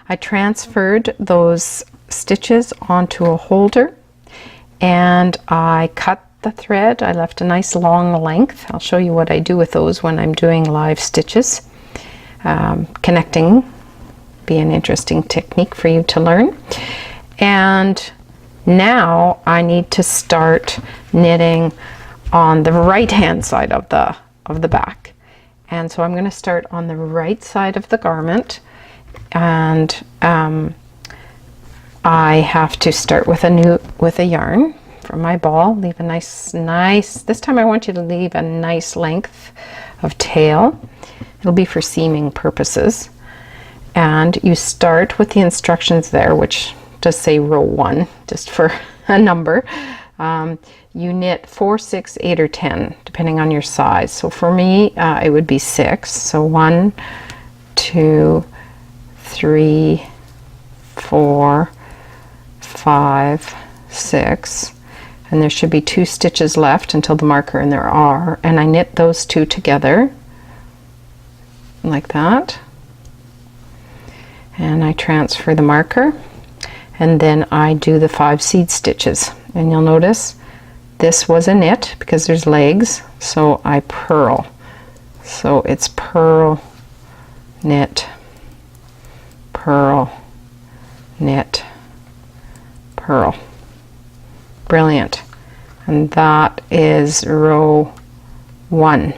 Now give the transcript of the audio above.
I transferred those stitches onto a holder and I cut the thread. I left a nice long length. I'll show you what I do with those when I'm doing live stitches. Connecting be an interesting technique for you to learn. And now I need to start knitting on the right hand side of the back. And so I'm going to start on the right side of the garment, and I have to start with a yarn from my ball. Leave a nice, this time I want you to leave a nice length of tail. It'll be for seaming purposes. And you start with the instructions there, which does say row 1, just for a number. You knit 4, 6, 8, or 10, depending on your size. So for me, it would be 6. So 1, 2, 3, 4, 5, 6. And there should be 2 stitches left until the marker, and there are. And I knit those 2 together, like that. And I transfer the marker, and then I do the 5 seed stitches. And you'll notice this was a knit because there's legs, so I purl. So it's purl, knit, purl, knit, purl. Brilliant. And that is row 1.